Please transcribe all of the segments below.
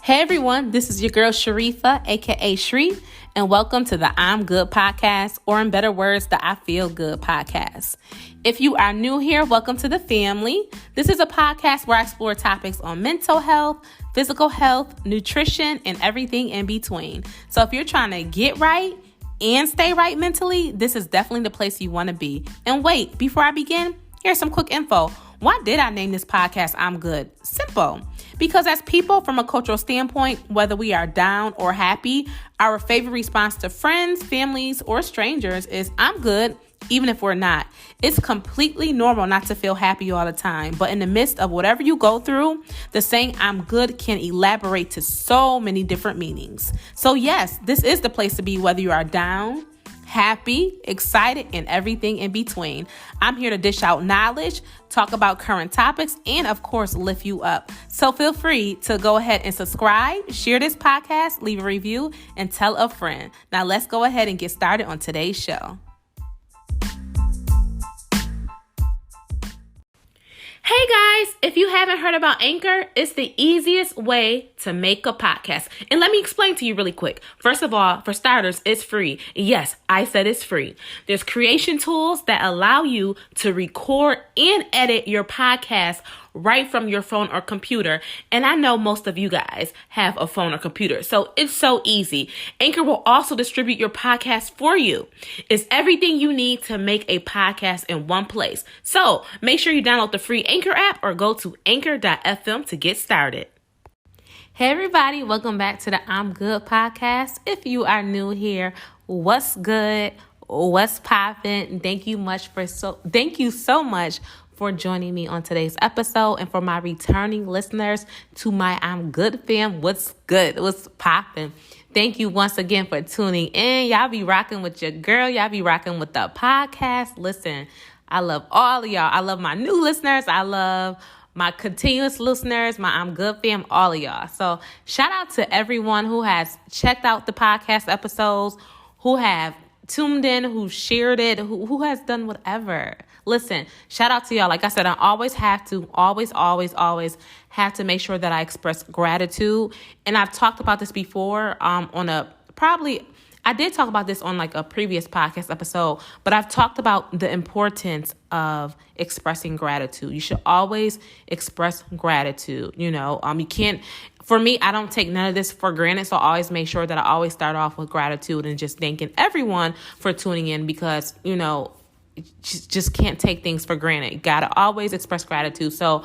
Hey everyone, this is your girl Sharifa, aka Shree, and welcome to the I'm Good podcast, or in better words, the I Feel Good podcast. If you are new here, welcome to the family. This is a podcast where I explore topics on mental health, physical health, nutrition, and everything in between. So if you're trying to get right and stay right mentally, this is definitely the place you want to be. And wait, before I begin, here's some quick info. Why did I name this podcast I'm Good? Simple. Because as people from a cultural standpoint, whether we are down or happy, our favorite response to friends, families, or strangers is I'm good, even if we're not. It's completely normal not to feel happy all the time, but in the midst of whatever you go through, the saying I'm good can elaborate to so many different meanings. So yes, this is the place to be whether you are down, happy, excited, and everything in between. I'm here to dish out knowledge, talk about current topics, and of course, lift you up. So feel free to go ahead and subscribe, share this podcast, leave a review, and tell a friend. Now let's go ahead and get started on today's show. Hey guys, if you haven't heard about Anchor, it's the easiest way to make a podcast. And let me explain to you really quick. First of all, for starters, it's free. Yes, I said it's free. There's creation tools that allow you to record and edit your podcast right from your phone or computer. And I know most of you guys have a phone or computer, so it's so easy. Anchor will also distribute your podcast for you. It's everything you need to make a podcast in one place. So make sure you download the free Anchor app or go to anchor.fm to get started. Hey everybody, welcome back to the I'm Good podcast. If you are new here, what's good? What's poppin'? Thank you so much for joining me on today's episode, and for my returning listeners to my I'm Good fam, what's good? What's poppin'? Thank you once again for tuning in. Y'all be rocking with your girl. Y'all be rocking with the podcast. Listen, I love all of y'all. I love my new listeners. I love my continuous listeners, my I'm Good fam, all of y'all. So shout out to everyone who has checked out the podcast episodes, who have tuned in, who shared it, who has done whatever. Listen, shout out to y'all. Like I said, I always have to have to make sure that I express gratitude. And I've talked about this before I did talk about this on like a previous podcast episode, but I've talked about the importance of expressing gratitude. You should always express gratitude. You can't, for me, I don't take none of this for granted. So I always make sure that I always start off with gratitude and just thanking everyone for tuning in, because, just can't take things for granted. You got to always express gratitude. So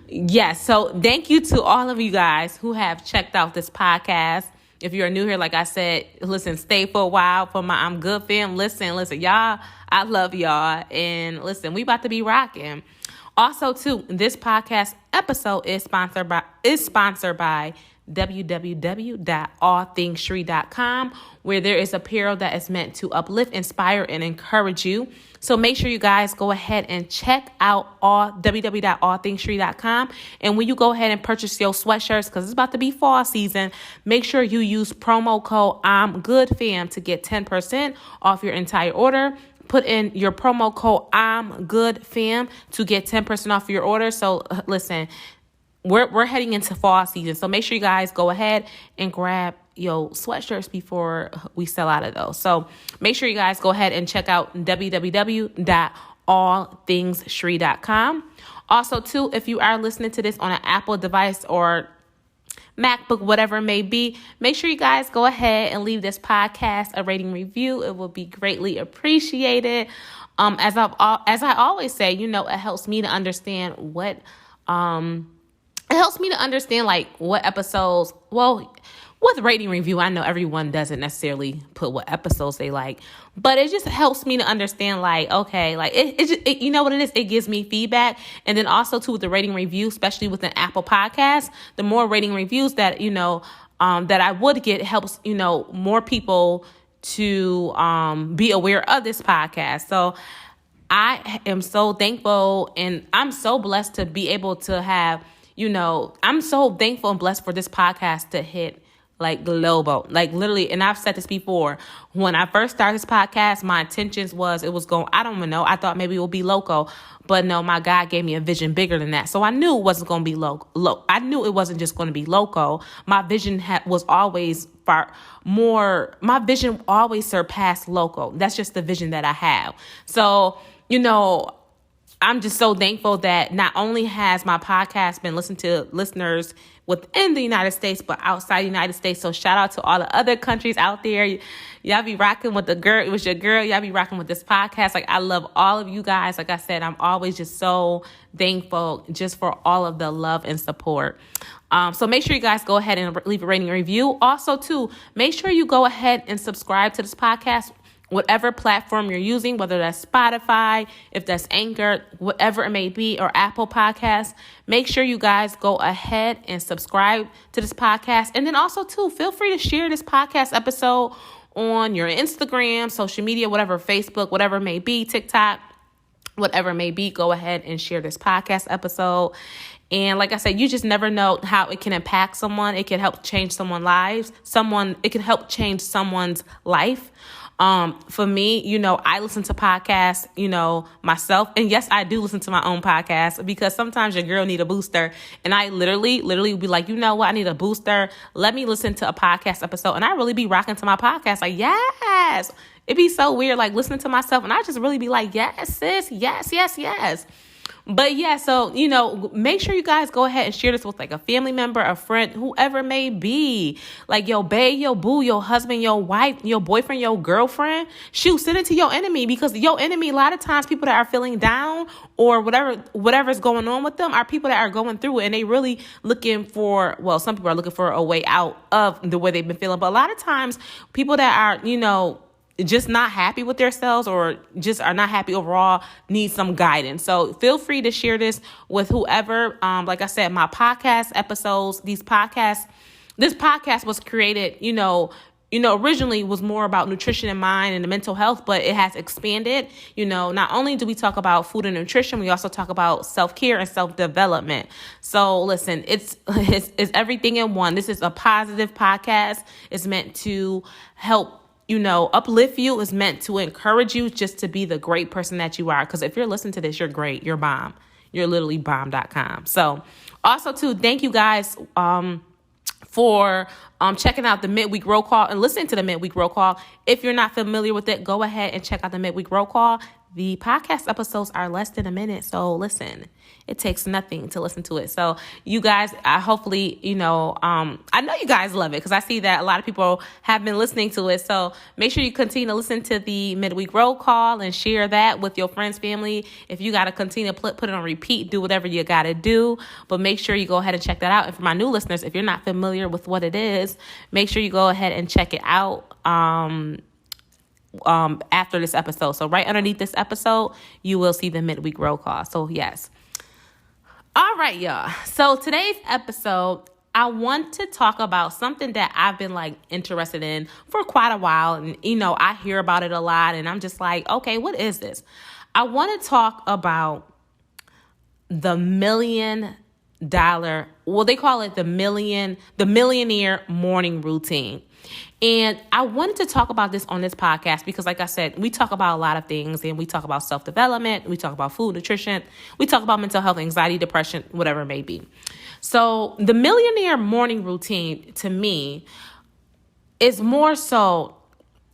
yes. So thank you to all of you guys who have checked out this podcast. If you're new here, like I said, listen, stay for a while for my I'm Good fam. Listen, y'all, I love y'all. And listen, we about to be rocking. Also, too, this podcast episode is sponsored by www.allthingsshree.com, where there is apparel that is meant to uplift, inspire, and encourage you. So make sure you guys go ahead and check out www.allthingsshree.com. And when you go ahead and purchase your sweatshirts, because it's about to be fall season, make sure you use promo code I'm Good fam to get 10% off your entire order. Put in your promo code I'm Good fam to get 10% off your order. So listen, we're heading into fall season, so make sure you guys go ahead and grab your sweatshirts before we sell out of those. So make sure you guys go ahead and check out www.allthingsshree.com. Also, too, if you are listening to this on an Apple device or MacBook, whatever it may be, make sure you guys go ahead and leave this podcast a rating review. It will be greatly appreciated. As I always say, it helps me to understand what like what episodes, with rating review, I know everyone doesn't necessarily put what episodes they like, but it just helps me to understand, like, okay, like it you know what it is? It gives me feedback. And then also too, with the rating review, especially with an Apple podcast, the more rating reviews that, that I would get helps, more people to be aware of this podcast. So I am so thankful, and I'm so blessed to be able to have, I'm so thankful and blessed for this podcast to hit like global, like literally. And I've said this before. When I first started this podcast, my intentions was it was going, I don't even know. I thought maybe it would be local, but no, my God gave me a vision bigger than that. So I knew it wasn't going to be local. I knew it wasn't just going to be local. My vision was always far more, my vision always surpassed local. That's just the vision that I have. So, I'm just so thankful that not only has my podcast been listened to listeners within the United States, but outside the United States. So shout out to all the other countries out there. Y'all be rocking with the girl. It was your girl. Y'all be rocking with this podcast. Like, I love all of you guys. Like I said, I'm always just so thankful just for all of the love and support. So make sure you guys go ahead and leave a rating and review. Also, too, make sure you go ahead and subscribe to this podcast, whatever platform you're using, whether that's Spotify, if that's Anchor, whatever it may be, or Apple Podcasts. Make sure you guys go ahead and subscribe to this podcast. And then also, too, feel free to share this podcast episode on your Instagram, social media, whatever, Facebook, whatever it may be, TikTok, whatever it may be. Go ahead and share this podcast episode. And like I said, you just never know how it can impact someone. It can help change someone's lives. It can help change someone's life. For me, I listen to podcasts, myself. And yes, I do listen to my own podcast because sometimes your girl need a booster. And I literally be like, you know what? I need a booster. Let me listen to a podcast episode. And I really be rocking to my podcast. Like, yes. It'd be so weird, like listening to myself. And I just really be like, yes, sis. Yes, yes, yes. But yeah, so, make sure you guys go ahead and share this with like a family member, a friend, whoever it may be. Like your bae, your boo, your husband, your wife, your boyfriend, your girlfriend. Shoot, send it to your enemy, because your enemy, a lot of times people that are feeling down or whatever's going on with them are people that are going through it, and they really looking for, well, some people are looking for a way out of the way they've been feeling. But a lot of times people that are, just not happy with themselves or just are not happy overall need some guidance. So feel free to share this with whoever. Like I said, my podcast episodes, this podcast was created, originally was more about nutrition in mind and the mental health, but it has expanded. Not only do we talk about food and nutrition, we also talk about self-care and self-development. So listen, it's everything in one. This is a positive podcast. It's meant to help uplift you. Is meant to encourage you just to be the great person that you are. Because if you're listening to this, you're great. You're bomb. You're literally bomb.com. So also too, thank you guys for checking out the midweek roll call and listening to the midweek roll call. If you're not familiar with it, go ahead and check out the midweek roll call. The podcast episodes are less than a minute. So listen, it takes nothing to listen to it. So you guys, I know you guys love it because I see that a lot of people have been listening to it. So make sure you continue to listen to the midweek roll call and share that with your friends, family. If you got to continue to put it on repeat, do whatever you got to do. But make sure you go ahead and check that out. And for my new listeners, if you're not familiar with what it is, make sure you go ahead and check it out. After this episode. So right underneath this episode, you will see the midweek roll call. So yes. All right, y'all. So today's episode, I want to talk about something that I've been interested in for quite a while. And, I hear about it a lot and I'm just like, okay, what is this? I want to talk about the $1 million, well, they call it the millionaire morning routine. And I wanted to talk about this on this podcast because, like I said, we talk about a lot of things, and we talk about self-development, we talk about food, nutrition, we talk about mental health, anxiety, depression, whatever it may be. So the millionaire morning routine, to me, is more so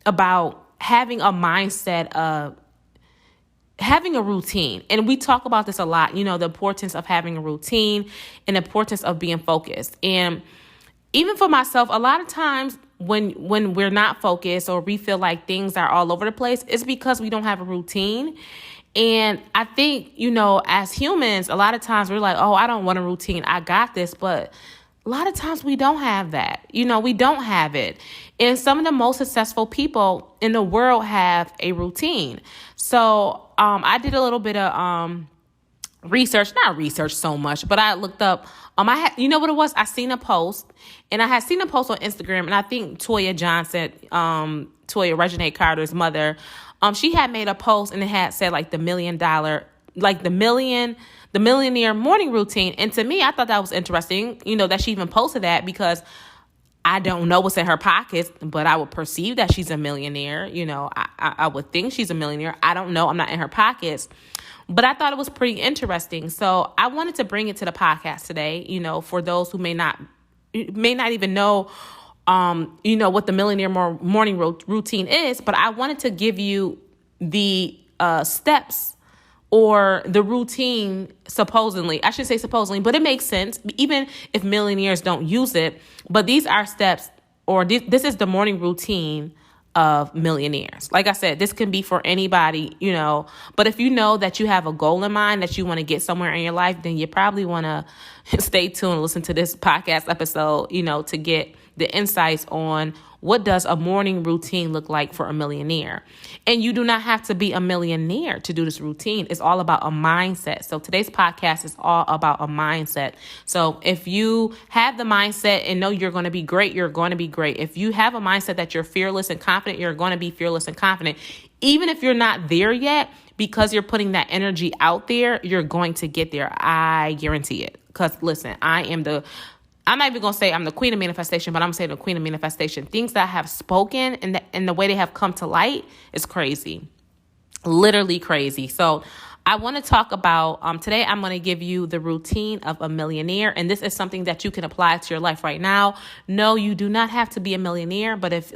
about having a mindset of having a routine. And we talk about this a lot, the importance of having a routine and the importance of being focused. And even for myself, a lot of times when we're not focused or we feel like things are all over the place, it's because we don't have a routine. And I think, as humans, a lot of times we're like, oh, I don't want a routine. I got this. But a lot of times we don't have that. We don't have it. And some of the most successful people in the world have a routine. So I did a little bit of not research so much, but I looked up, what it was? I seen a post, and I had seen a post on Instagram, and I think Toya Johnson, Reginae Carter's mother, she had made a post, and it had said the millionaire morning routine. And to me, I thought that was interesting, that she even posted that, because I don't know what's in her pockets, but I would perceive that she's a millionaire. I would think she's a millionaire. I don't know. I'm not in her pockets. But I thought it was pretty interesting. So I wanted to bring it to the podcast today, for those who may not even know, what the millionaire morning routine is. But I wanted to give you the steps or the routine, supposedly. I should say supposedly, but it makes sense, even if millionaires don't use it. But these are steps, or this is the morning routine of millionaires. Like I said, this can be for anybody, but if you know that you have a goal in mind, that you want to get somewhere in your life, then you probably want to stay tuned and listen to this podcast episode, to get the insights on what does a morning routine look like for a millionaire. And you do not have to be a millionaire to do this routine. It's all about a mindset. So today's podcast is all about a mindset. So if you have the mindset and know you're going to be great, you're going to be great. If you have a mindset that you're fearless and confident, you're going to be fearless and confident. Even if you're not there yet, because you're putting that energy out there, you're going to get there. I guarantee it. Because listen, I'm not even going to say I'm the queen of manifestation, but I'm saying the queen of manifestation. Things that I have spoken and the way they have come to light is crazy. Literally crazy. So I want to talk about, today I'm going to give you the routine of a millionaire. And this is something that you can apply to your life right now. No, you do not have to be a millionaire. But if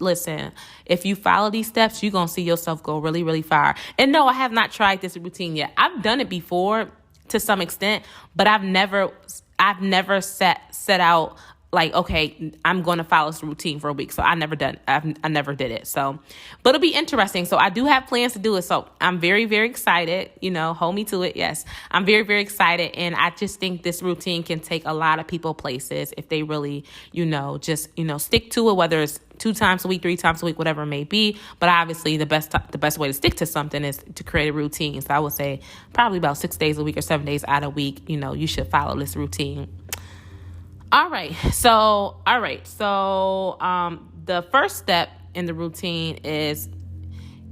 you follow these steps, you're going to see yourself go really, really far. And no, I have not tried this routine yet. I've done it before to some extent, but I've never set out like, okay, I'm going to follow this routine for a week. So I never did it. So, but it'll be interesting. So I do have plans to do it. So I'm very, very excited, hold me to it. Yes, I'm very, very excited. And I just think this routine can take a lot of people places if they really, just stick to it, whether it's 2 times a week, 3 times a week, whatever it may be. But obviously the best way to stick to something is to create a routine. So I would say probably about 6 days a week or 7 days out a week, you should follow this routine. All right. So the first step in the routine is,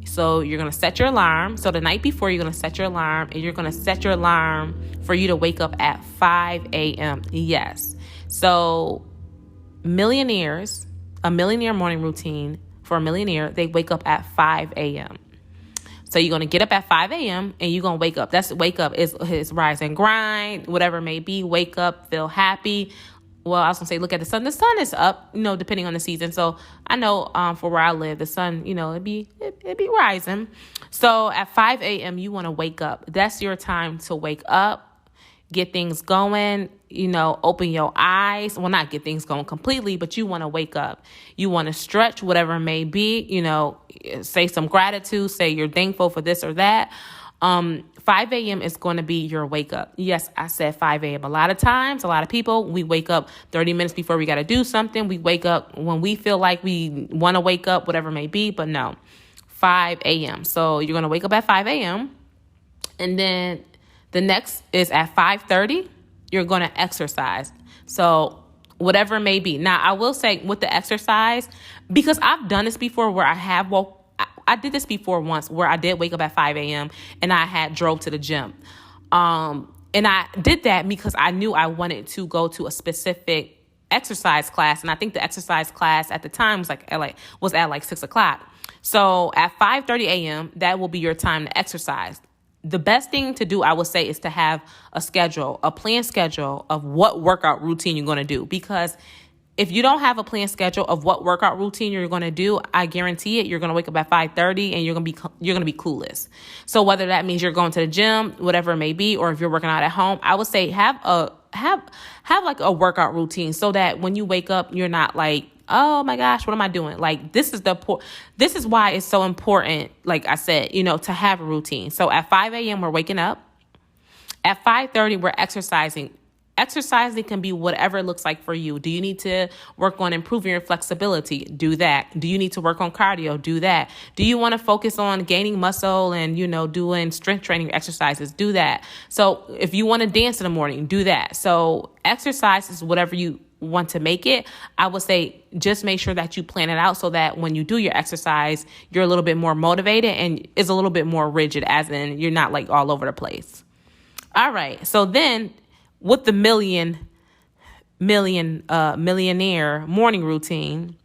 so you're going to set your alarm. So the night before, you're going to set your alarm, and you're going to set your alarm for you to wake up at 5 a.m. Yes. So a millionaire morning routine for a millionaire, they wake up at 5 a.m. So you're going to get up at 5 a.m. and you're going to wake up. Wake up is rise and grind, whatever it may be. Wake up, feel happy. Well, I was going to say, look at the sun. The sun is up, depending on the season. So I know for where I live, the sun, it'd be rising. So at 5 a.m., you want to wake up. That's your time to wake up, get things going, open your eyes. Well, not get things going completely, but you want to wake up. You want to stretch, whatever it may be, say some gratitude, say you're thankful for this or that. 5 a.m. is going to be your wake up. Yes, I said 5 a.m. A lot of times, a lot of people, we wake up 30 minutes before we got to do something. We wake up when we feel like we want to wake up, whatever it may be, but no, 5 a.m. So you're going to wake up at 5 a.m. And then the next is at 5:30, you're going to exercise. So whatever it may be. Now, I will say with the exercise, because I've done this before where I did this before once where I did wake up at 5 a.m. and I had drove to the gym. And I did that because I knew I wanted to go to a specific exercise class. And I think the exercise class at the time was at 6 o'clock. So at 5:30 a.m., that will be your time to exercise. The best thing to do, I would say, is to have a planned schedule of what workout routine you're going to do. Because if you don't have a planned schedule of what workout routine you're going to do, I guarantee it, you're going to wake up at 5:30 and you're going to be clueless. So whether that means you're going to the gym, whatever it may be, or if you're working out at home, I would say have like a workout routine so that when you wake up, you're not like, oh my gosh, what am I doing? Like this is why it's so important, like I said, to have a routine. So at 5 a.m. we're waking up. At 5:30 we're exercising. Exercising can be whatever it looks like for you. Do you need to work on improving your flexibility? Do that. Do you need to work on cardio? Do that. Do you want to focus on gaining muscle and, doing strength training exercises? Do that. So if you want to dance in the morning, do that. So exercise is whatever you want to make it. I would say just make sure that you plan it out so that when you do your exercise, you're a little bit more motivated and it's a little bit more rigid, as in you're not like all over the place. All right. So then, with the millionaire millionaire morning routine,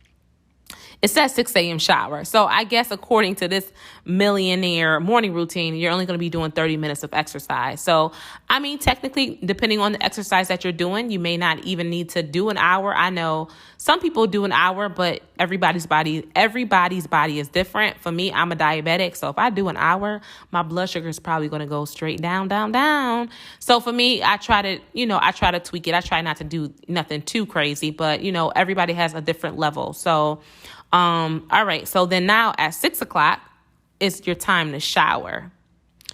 it says 6 a.m. shower. So I guess according to this millionaire morning routine, you're only going to be doing 30 minutes of exercise. So, I mean, technically, depending on the exercise that you're doing, you may not even need to do an hour. I know some people do an hour, but everybody's body is different. For me, I'm a diabetic. So if I do an hour, my blood sugar is probably going to go straight down, down, down. So for me, I try to tweak it. I try not to do nothing too crazy, but everybody has a different level. So, all right. So then now at 6 o'clock, it's your time to shower.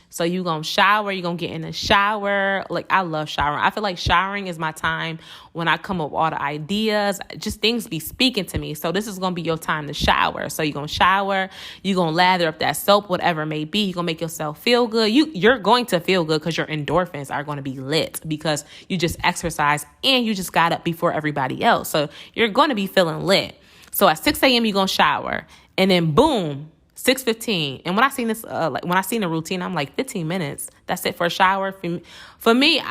So you're going to shower. You're going to get in the shower. Like, I love showering. I feel like showering is my time when I come up with all the ideas. Just things be speaking to me. So this is going to be your time to shower. So you're going to shower. You're going to lather up that soap, whatever it may be. You're going to make yourself feel good. You're going to feel good because your endorphins are going to be lit because you just exercised and you just got up before everybody else. So you're going to be feeling lit. So at 6 a.m., you're going to shower. And then boom, 6:15. And when I seen this, when I seen the routine, I'm like, 15 minutes. That's it for a shower. For me,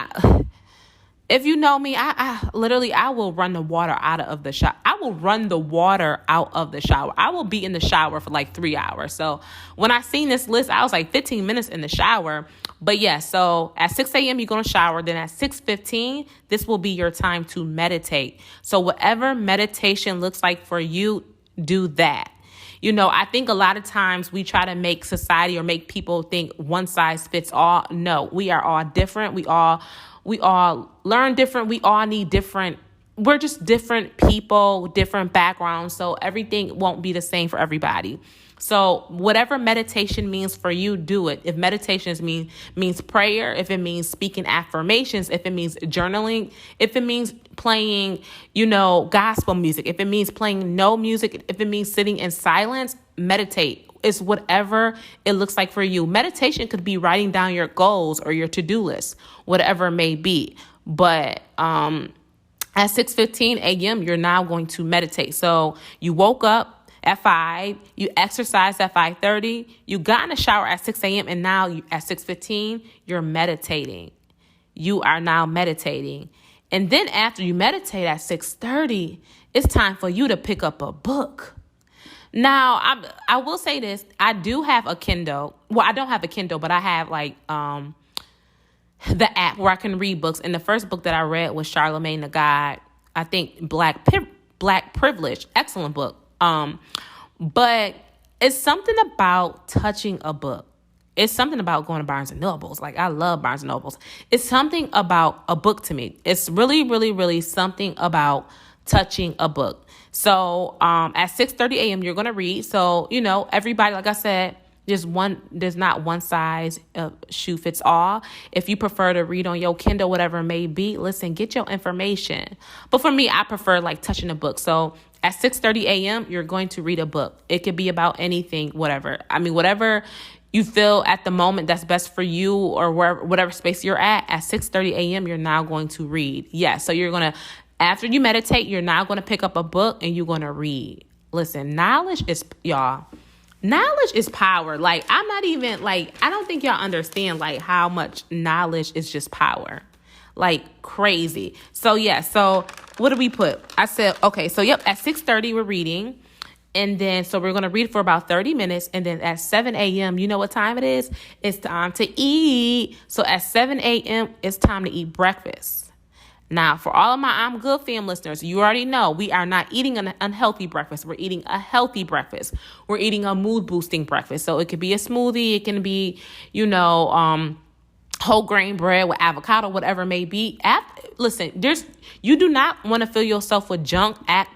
if you know me, I literally will run the water out of the shower. I will run the water out of the shower. I will be in the shower for like 3 hours. So when I seen this list, I was like 15 minutes in the shower. But yeah, so at 6 a.m., you're going to shower. Then at 6:15, this will be your time to meditate. So whatever meditation looks like for you, do that. I think a lot of times we try to make society or make people think one size fits all. No, we are all different. We all learn different. We all need different. We're just different people, different backgrounds. So everything won't be the same for everybody. So whatever meditation means for you, do it. If meditation means prayer, if it means speaking affirmations, if it means journaling, if it means playing, gospel music, if it means playing no music, if it means sitting in silence, meditate. It's whatever it looks like for you. Meditation could be writing down your goals or your to-do list, whatever it may be. But at 6:15 a.m., you're now going to meditate. So you woke up at 5, you exercised at 5:30, you got in the shower at 6 a.m., and now at 6:15, you're meditating. You are now meditating. And then after you meditate at 6:30, it's time for you to pick up a book. Now, I will say this. I do have a Kindle. Well, I don't have a Kindle, but I have the app where I can read books. And the first book that I read was Charlemagne the God. I think Black Privilege. Excellent book. But it's something about touching a book. It's something about going to Barnes and Nobles. Like, I love Barnes and Nobles. It's something about a book to me. It's really, really, really something about touching a book. So, at 6:30 a.m., you're going to read. So, everybody, like I said, there's not one size shoe fits all. If you prefer to read on your Kindle, whatever it may be, listen, get your information. But for me, I prefer like touching a book. So at 6:30 a.m., you're going to read a book. It could be about anything, whatever. I mean, whatever you feel at the moment that's best for you or whatever space you're at 6:30 a.m., you're now going to read. Yeah, so you're going to, after you meditate, you're now going to pick up a book and you're going to read. Listen, knowledge is power. Like, I'm not even, like, I don't think y'all understand, like, how much knowledge is just power. Like, crazy. So, yeah. So, what did we put? I said, okay. So, yep. At 6:30, we're reading. And then, so we're going to read for about 30 minutes. And then at 7 a.m., you know what time it is? It's time to eat. So, at 7 a.m., it's time to eat breakfast. Now, for all of my I'm Good fam listeners, you already know we are not eating an unhealthy breakfast. We're eating a healthy breakfast. We're eating a mood-boosting breakfast. So it could be a smoothie. It can be, whole grain bread with avocado, whatever it may be. Listen, you do not want to fill yourself with junk. I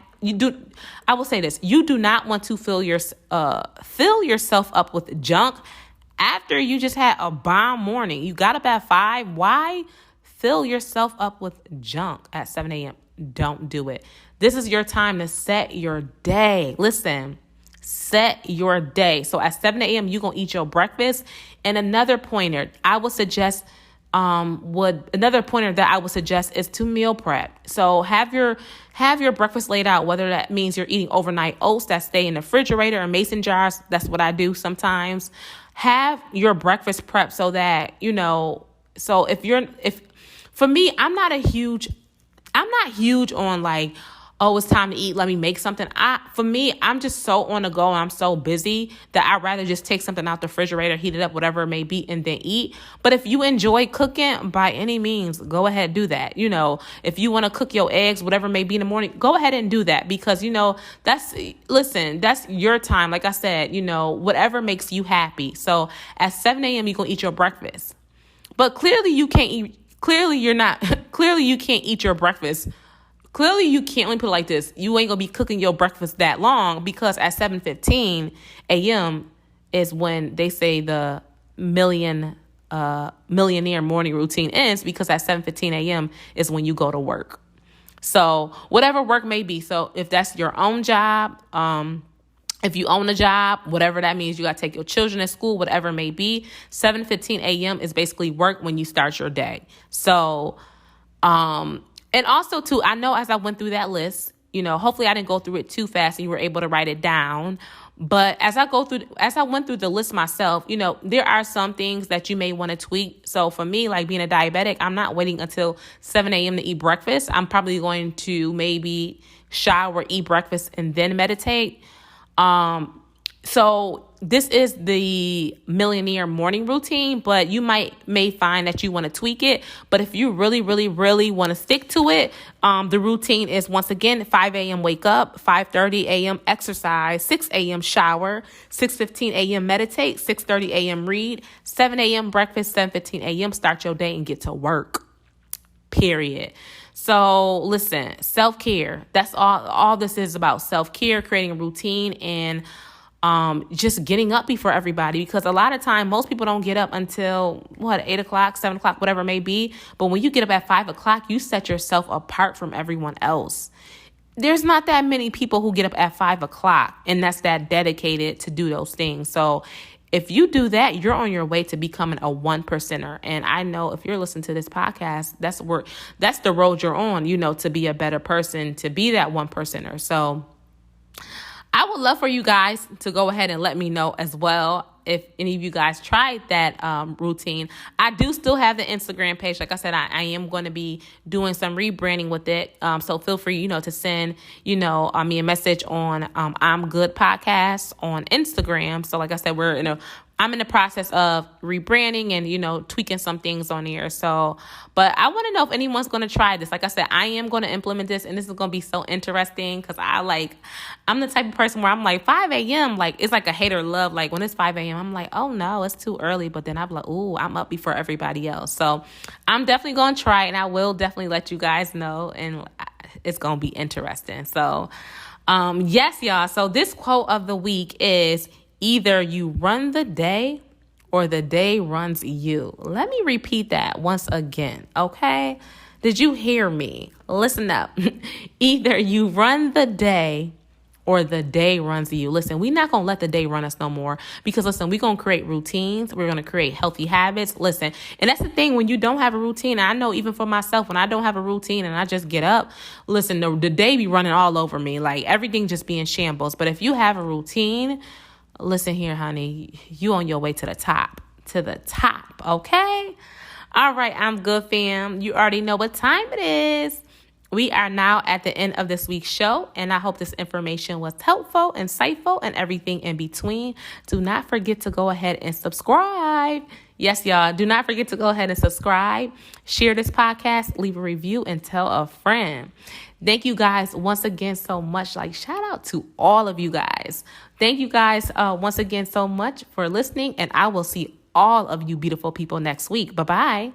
will say this. You do not want to fill yourself up with junk after you just had a bomb morning. You got up at 5. Why fill yourself up with junk at 7 a.m.? Don't do it. This is your time to set your day. Listen, set your day. So at 7 a.m., you're going to eat your breakfast. And another pointer I would suggest is to meal prep. So have your breakfast laid out, whether that means you're eating overnight oats that stay in the refrigerator or mason jars. That's what I do sometimes. Have your breakfast prep so that, for me, I'm not a huge I'm not huge on like, oh, it's time to eat, let me make something. For me, I'm just so on the go and I'm so busy that I'd rather just take something out the refrigerator, heat it up, whatever it may be, and then eat. But if you enjoy cooking, by any means, go ahead and do that. If you want to cook your eggs, whatever it may be in the morning, go ahead and do that, because that's your time. Like I said, whatever makes you happy. So at 7 a.m. you're gonna eat your breakfast. But clearly you can't eat clearly you can't eat your breakfast. Clearly, you can't. Let me put it like this. You ain't going to be cooking your breakfast that long, because at 7:15 a.m. is when they say the millionaire morning routine ends, because at 7:15 a.m. is when you go to work. So whatever work may be. So if that's your own job, if you own a job, whatever that means, you got to take your children to school, whatever it may be, 7:15 a.m. is basically work when you start your day. So, and also, too, I know as I went through that list, hopefully I didn't go through it too fast and you were able to write it down. But as I went through the list myself, there are some things that you may want to tweak. So for me, like being a diabetic, I'm not waiting until 7 a.m. to eat breakfast. I'm probably going to maybe shower, eat breakfast, and then meditate. So this is the millionaire morning routine, but you may find that you want to tweak it. But if you really, really, really want to stick to it, the routine is, once again, 5 a.m. wake up, 5:30 a.m. exercise, 6 a.m. shower, 6:15 a.m. meditate, 6:30 a.m. read, 7 a.m. breakfast, 7:15 a.m. start your day and get to work. Period. So listen, self-care. That's all this is about. Self-care, creating a routine, and just getting up before everybody, because a lot of time most people don't get up until 8 o'clock, 7 o'clock, whatever it may be. But when you get up at 5 o'clock, you set yourself apart from everyone else. There's not that many people who get up at 5 o'clock and that's that dedicated to do those things. So if you do that, you're on your way to becoming a 1%er. And I know if you're listening to this podcast, that's the road you're on, to be a better person, to be that 1%er. So I would love for you guys to go ahead and let me know as well if any of you guys tried that routine. I do still have the Instagram page. Like I said, I am going to be doing some rebranding with it. So feel free, to send, me a message on I'm Good Podcast on Instagram. So like I said, I'm in the process of rebranding and, tweaking some things on here. So, but I want to know if anyone's going to try this. Like I said, I am going to implement this, and this is going to be so interesting, because I'm the type of person where I'm like 5 a.m. Like it's like a hate or love. Like when it's 5 a.m. I'm like, oh no, it's too early. But then I'm like, ooh, I'm up before everybody else. So I'm definitely going to try it, and I will definitely let you guys know, and it's going to be interesting. So, yes, y'all. So this quote of the week is, either you run the day or the day runs you. Let me repeat that once again, okay? Did you hear me? Listen up. Either you run the day or the day runs you. Listen, we're not going to let the day run us no more, because listen, we're going to create routines. We're going to create healthy habits. Listen, and that's the thing, when you don't have a routine, I know even for myself, when I don't have a routine and I just get up, listen, the day be running all over me. Like everything just be in shambles. But if you have a routine, listen here, honey, you on your way to the top, okay? All right, I'm Good, fam. You already know what time it is. We are now at the end of this week's show, and I hope this information was helpful, insightful, and everything in between. Do not forget to go ahead and subscribe. Yes, y'all, do not forget to go ahead and subscribe, share this podcast, leave a review, and tell a friend. Thank you guys once again so much. Shout out to all of you guys. Thank you guys once again so much for listening, and I will see all of you beautiful people next week. Bye-bye.